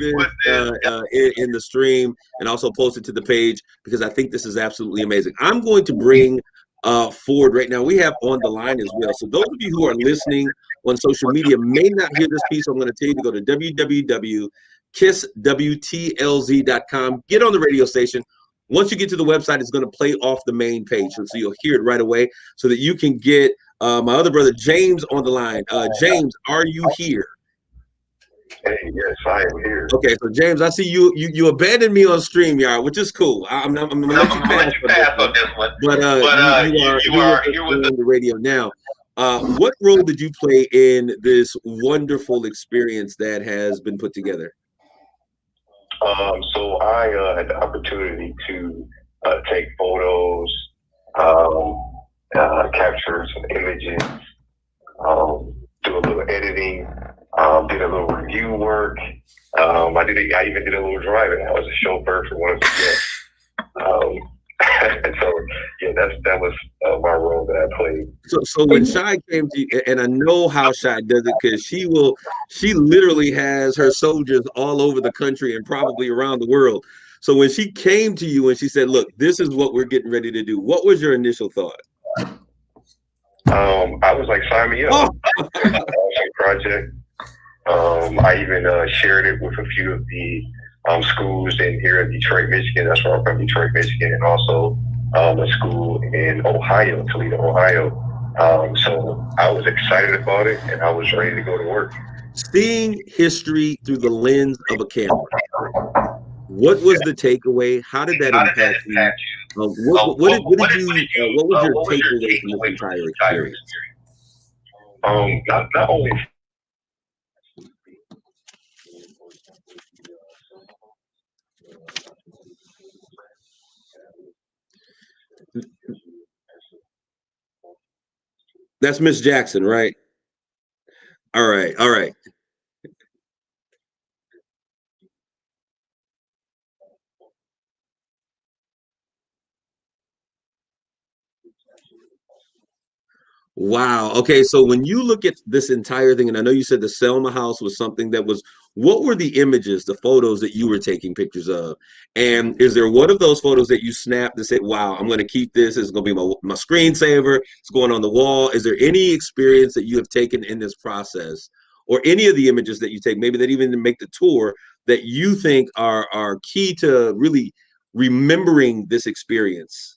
in the stream and also post it to the page, because I think this is absolutely amazing. I'm going to bring forward right now. We have on the line as well. So those of you who are listening on social media may not hear this piece. I'm going to tell you to go to www.kisswtlz.com. Get on the radio station. Once you get to the website, it's going to play off the main page. So you'll hear it right away, so that you can get my other brother, James, on the line. James, are you here? Hey, yes, I am here. Okay, so James, I see you abandoned me on StreamYard, which is cool. I'm going to let you pass on this one. But you are here with the radio now. What role did you play in this wonderful experience that has been put together? So I had the opportunity to take photos um, capture some images, do a little editing, did a little review work. I even did a little driving. I was a chauffeur for one of the guests. Um, and so yeah, that was my role that I played. So when Shy came to you, and I know how Shy does it because she literally has her soldiers all over the country and probably around the world. So when she came to you and she said, "Look, this is what we're getting ready to do," what was your initial thought? I was like, sign me up. Oh, Awesome project. I even shared it with a few of the schools in here in Detroit, Michigan. That's where I'm from, Detroit, Michigan, and also a school in Ohio, Toledo, Ohio. So I was excited about it, and I was ready to go to work. seeing history through the lens of a camera. What was the takeaway? How did that impact you? What was your takeaway from this entire experience? Not only That's Miss Jackson, right? All right, all right. Wow. Okay. So when you look at this entire thing, and I know you said the Selma house was something that was, what were the images, the photos that you were taking pictures of? And is there one of those photos that you snapped and said, wow, I'm going to keep this. It's going to be my screensaver. It's going on the wall. Is there any experience that you have taken in this process or any of the images that you take, maybe that even make the tour that you think are key to really remembering this experience?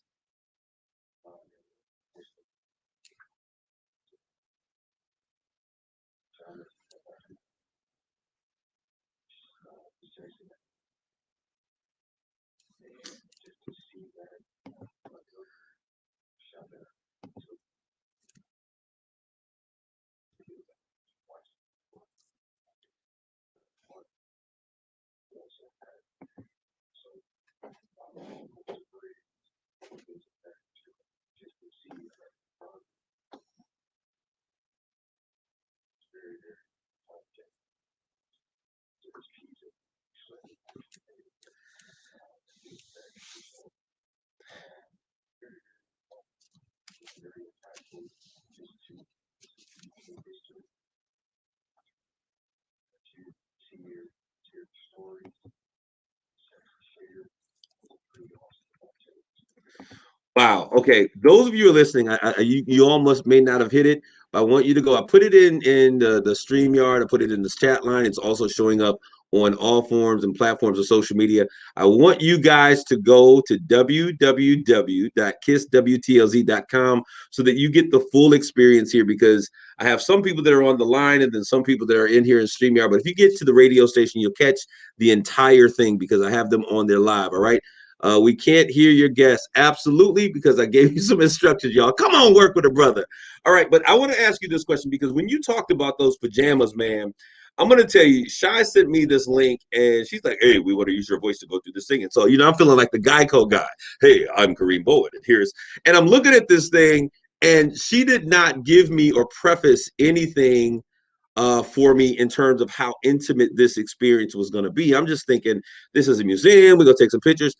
Wow. Okay. Those of you who are listening, you almost may not have hit it. But I want you to go. I put it in the StreamYard. I put it in this chat line. It's also showing up on all forms and platforms of social media. I want you guys to go to www.kisswtlz.com so that you get the full experience here because I have some people that are on the line and then some people that are in here in StreamYard. But if you get to the radio station, you'll catch the entire thing because I have them on there live. All right. We can't hear your guess. Absolutely, because I gave you some instructions, y'all. Come on, work with a brother. All right, but I want to ask you this question because when you talked about those pajamas, man, I'm gonna tell you, Shy sent me this link and she's like, hey, we want to use your voice to go through this thing. And so, I'm feeling like the Geico guy. Hey, I'm Kareem Bowen, and I'm looking at this thing, and she did not give me or preface anything for me in terms of how intimate this experience was going to be. I'm just thinking, this is a museum. We're going to take some pictures.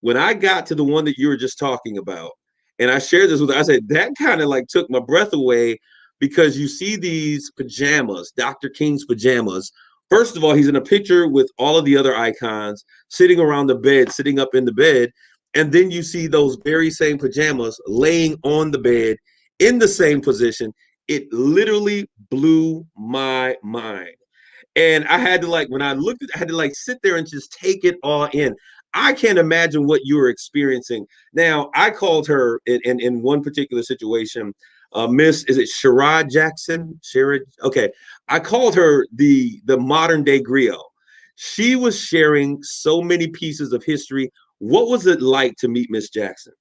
When I got to the one that you were just talking about, and I shared this with her, I said, that kind of like took my breath away because you see these pajamas, Dr. King's pajamas. First of all, he's in a picture with all of the other icons sitting around the bed, sitting up in the bed. And then you see those very same pajamas laying on the bed in the same position. It literally blew my mind. And I had to when I looked at it, I had to sit there and just take it all in. I can't imagine what you were experiencing. Now, I called her in one particular situation, Miss, is it Sherrod Jackson? Sherrod? Okay. I called her the modern day griot. She was sharing so many pieces of history. What was it like to meet Miss Jackson?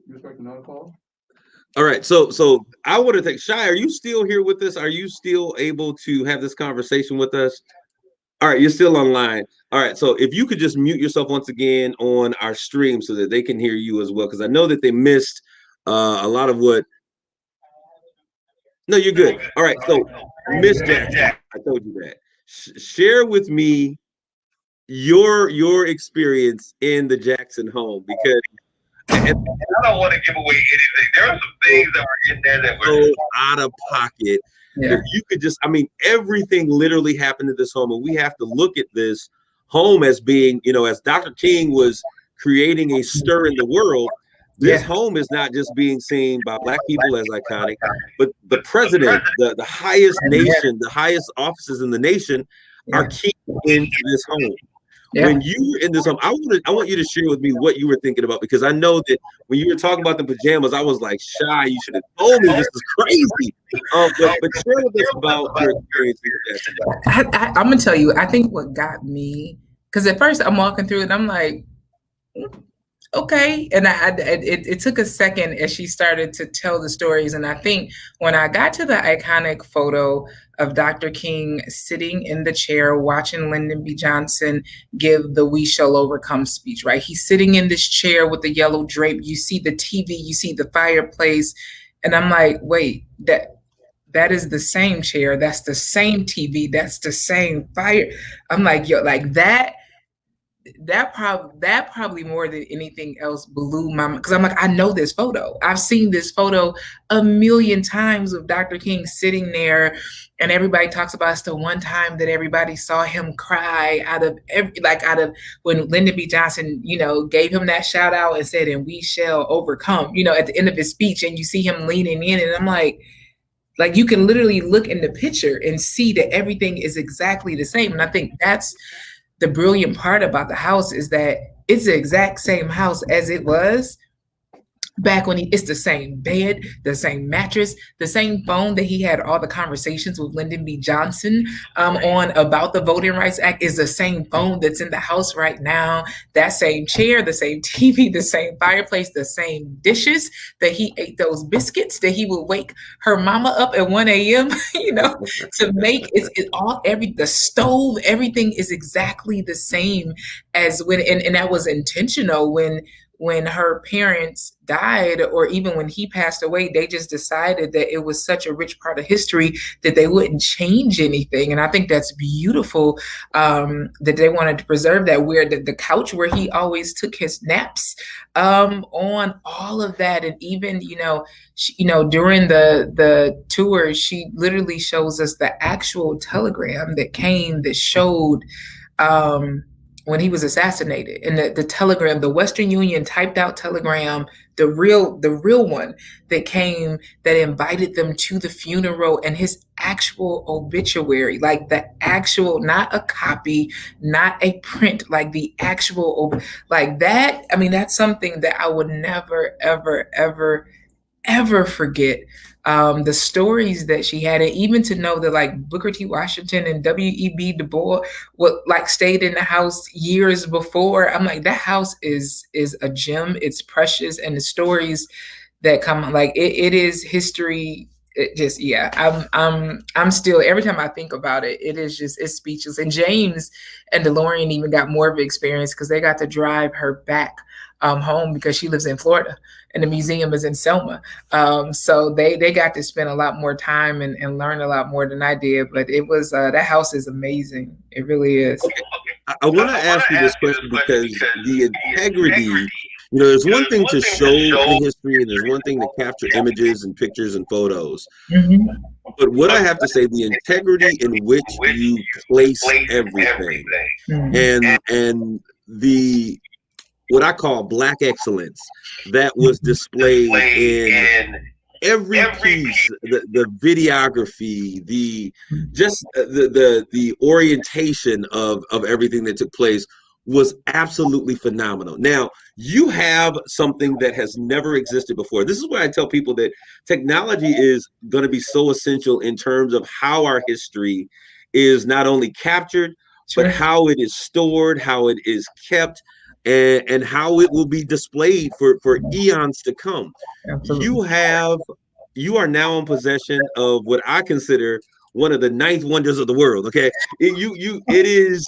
You expect another call? All right, so I want to take Shy. Are you still here with us? Are you still able to have this conversation with us? All right, you're still online. All right, so if you could just mute yourself once again on our stream so that they can hear you as well, because I know that they missed a lot of what. No, you're good. All right, so Miss Jackson, I told you that. Share with me your experience in the Jackson home, because And I don't want to give away anything. There are some things that were in there that were so out of pocket. Yeah. If you could just, I mean, everything literally happened to this home, and we have to look at this home as being, as Dr. King was creating a stir in the world. This home is not just being seen by Black people as iconic, but the president, the highest nation, the highest offices in the nation are key in this home. Yeah. When you were in this home, I want you to share with me what you were thinking about, because I know that when you were talking about the pajamas, I was like, Shy, you should have told me, this is crazy. But share with us about your experience with that. I'm gonna tell you, I think what got me, because at first I'm walking through it, I'm like, okay, and it took a second as she started to tell the stories, and I think when I got to the iconic photo of Dr. King sitting in the chair watching Lyndon B. Johnson give the "We Shall Overcome" speech, right? He's sitting in this chair with the yellow drape. You see the TV, you see the fireplace, and I'm like, wait, that is the same chair, that's the same TV, that's the same fire. I'm like, yo, like that probably more than anything else blew my mind, because I'm like, I know this photo. I've seen this photo a million times of Dr. King sitting there, and everybody talks about it's the one time that everybody saw him cry out of when Lyndon B. Johnson, gave him that shout out and said, "And we shall overcome," at the end of his speech, and you see him leaning in, and I'm like you can literally look in the picture and see that everything is exactly the same. And I think that's the brilliant part about the house, is that it's the exact same house as it was back when it's the same bed, the same mattress, the same phone that he had all the conversations with Lyndon B. Johnson on about the Voting Rights Act is the same phone that's in the house right now. That same chair, the same TV, the same fireplace, the same dishes that he ate, those biscuits that he would wake her mama up at 1 a.m. To make the stove, everything is exactly the same as when, and that was intentional when her parents died, or even when he passed away. They just decided that it was such a rich part of history that they wouldn't change anything. And I think that's beautiful, that they wanted to preserve that, where the couch where he always took his naps, on all of that. And even, during the tour, she literally shows us the actual telegram that came that showed, when he was assassinated, and the telegram, the Western Union typed out telegram, the real one that came, that invited them to the funeral, and his actual obituary, like the actual, not a copy, not a print, like the actual, like that. I mean, that's something that I would never, ever, ever, ever forget. The stories that she had, and even to know that like Booker T. Washington and W.E.B. Du Bois stayed in the house years before. I'm like, that house is a gem. It's precious, and the stories that come, like it is history. It just, I'm still, every time I think about it, it's speechless. And James and DeLorean even got more of an experience, because they got to drive her back home because she lives in Florida and the museum is in Selma. So they got to spend a lot more time and learn a lot more than I did. But it was that house is amazing. It really is. Okay. I want to ask you this question because the integrity, there's one thing to show the history and there's one thing to capture images and pictures and photos. Mm-hmm. But what I have to say, the integrity in which you place everything and the what I call Black excellence that was displayed in every piece, the videography, the orientation of everything that took place was absolutely phenomenal. Now, you have something that has never existed before. This is why I tell people that technology is going to be so essential in terms of how our history is not only captured, but how it is stored, how it is kept, and how it will be displayed for eons to come. Absolutely. You are now in possession of what I consider one of the ninth wonders of the world. Okay, it is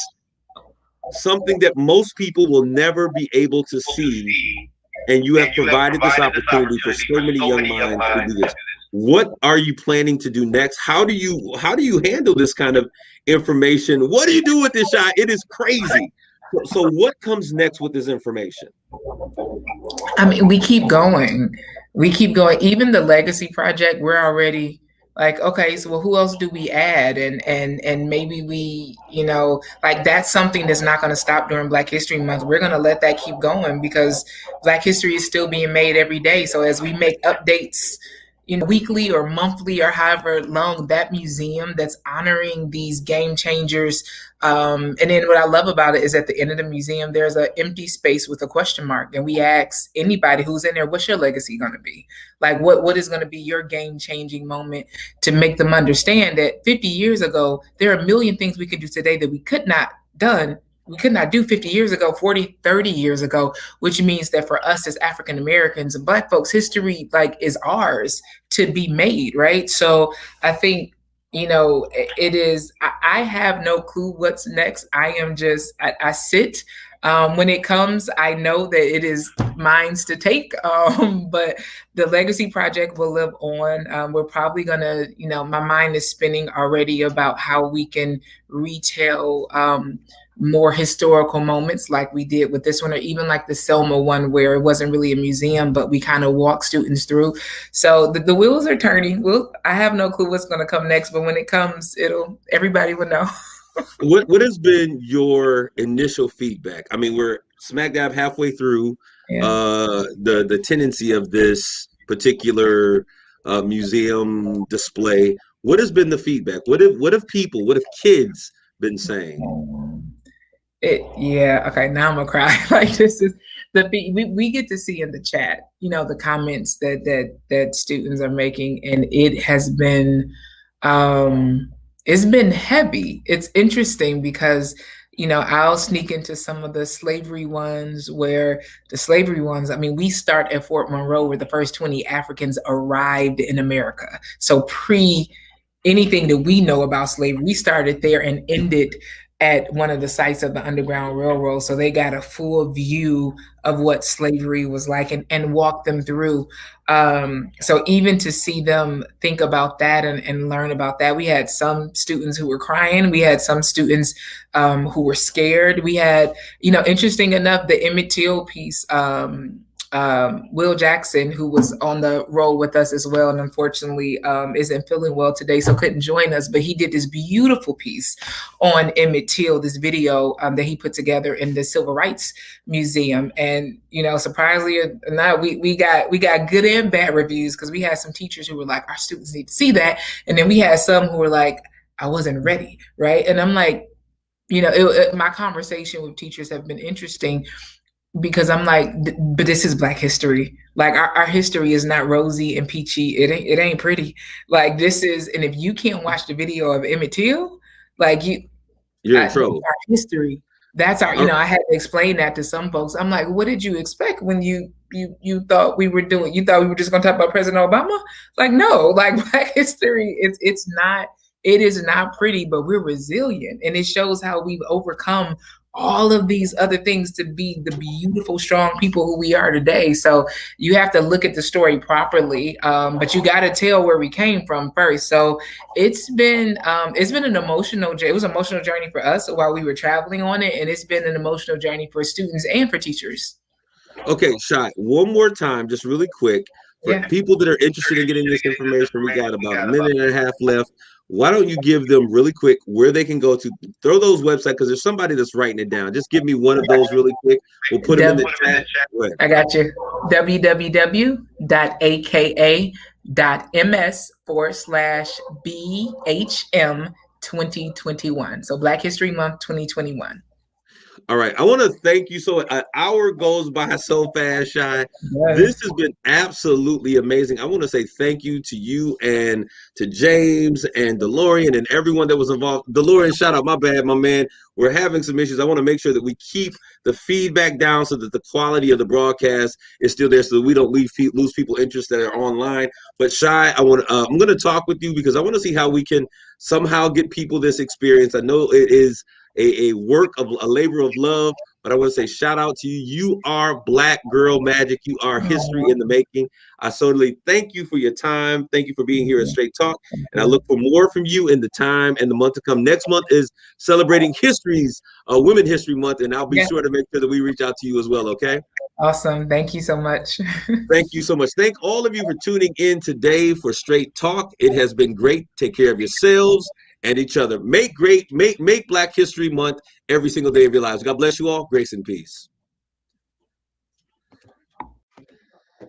something that most people will never be able to see, and you have provided this opportunity for so many young minds to do this. What are you planning to do next? How do you handle this kind of information? What do you do with this shot? It is crazy. So what comes next with this information? I mean, we keep going. Even the legacy project, we're already like, okay, so who else do we add? And maybe we, like that's something that's not going to stop during Black History Month. We're going to let that keep going because Black history is still being made every day. So as we make updates, weekly or monthly or however long, that museum that's honoring these game changers. And then what I love about it is at the end of the museum, there's an empty space with a question mark. And we ask anybody who's in there, what's your legacy going to be? Like, what is going to be your game changing moment to make them understand that 50 years ago, there are a million things we can do today that we could not do 50 years ago, 40, 30 years ago, which means that for us as African Americans and Black folks, history is ours to be made, right? So I think, it is, I have no clue what's next. I am just, I sit. When it comes, I know that it is mine to take, but the legacy project will live on. We're probably gonna, my mind is spinning already about how we can retell more historical moments like we did with this one, or even like the Selma one where it wasn't really a museum, but we kind of walked students through. So the wheels are turning. I have no clue what's going to come next, but when it comes, everybody will know. What has been your initial feedback? I mean, we're smack dab halfway through the tendency of this particular museum display. What has been the feedback? What have kids been saying? Okay, now I'm gonna cry. Like, this is we get to see in the chat, the comments that students are making, and it has been it's been heavy. It's interesting because I'll sneak into some of the slavery ones I mean, we start at Fort Monroe where the first 20 Africans arrived in America. So pre anything that we know about slavery, we started there and ended at one of the sites of the Underground Railroad. So they got a full view of what slavery was like and walk them through. So even to see them think about that and learn about that, we had some students who were crying. We had some students who were scared. We had, interesting enough, the Emmett Till piece, Will Jackson, who was on the roll with us as well, and unfortunately isn't feeling well today, so couldn't join us, but he did this beautiful piece on Emmett Till, this video that he put together in the Civil Rights Museum. And surprisingly or not, we got good and bad reviews, because we had some teachers who were like, our students need to see that, and then we had some who were like, I wasn't ready, right? And I'm like, my conversation with teachers have been interesting, because I'm like, but this is Black history. Like our history is not rosy and peachy. It ain't pretty. Like this is, and if you can't watch the video of Emmett Till, like you're in trouble. Our history. That's our, I had to explain that to some folks. I'm like, what did you expect when you thought we were doing? You thought we were just gonna talk about President Obama? Like, no, like Black history, it is not pretty, but we're resilient, and it shows how we've overcome all of these other things to be the beautiful, strong people who we are today. So you have to look at the story properly, but you got to tell where we came from first. So it's been an emotional. It was an emotional journey for us while we were traveling on it, and it's been an emotional journey for students and for teachers. Okay, Shai, one more time, just really quick. For Yeah. people that are interested in getting this information, we got about a minute and a half left. Why don't you give them really quick where they can go to? Throw those websites, because there's somebody that's writing it down. Just give me one of those really quick. We'll put them in the chat. Go ahead. I got you. www.aka.ms/BHM 2021. So Black History Month 2021. All right. I want to thank you. So an hour goes by so fast, Shai. Yes. This has been absolutely amazing. I want to say thank you to you and to James and DeLorean and everyone that was involved. DeLorean, shout out. My bad, my man. We're having some issues. I want to make sure that we keep the feedback down so that the quality of the broadcast is still there, so that we don't lose people interest that are online. But Shai, I'm going to talk with you because I want to see how we can somehow get people this experience. I know it is a work of a labor of love, but I want to say shout out to you. You are Black Girl Magic. You are history in the making. I certainly thank you for your time. Thank you for being here at Straight Talk. And I look for more from you in the time and the month to come. Next month is celebrating Women History Month, and I'll be sure to make sure that we reach out to you as well, okay? Awesome. Thank you so much. Thank you so much. Thank all of you for tuning in today for Straight Talk. It has been great. Take care of yourselves and each other. Make Black History Month every single day of your lives. God bless you all. Grace and peace.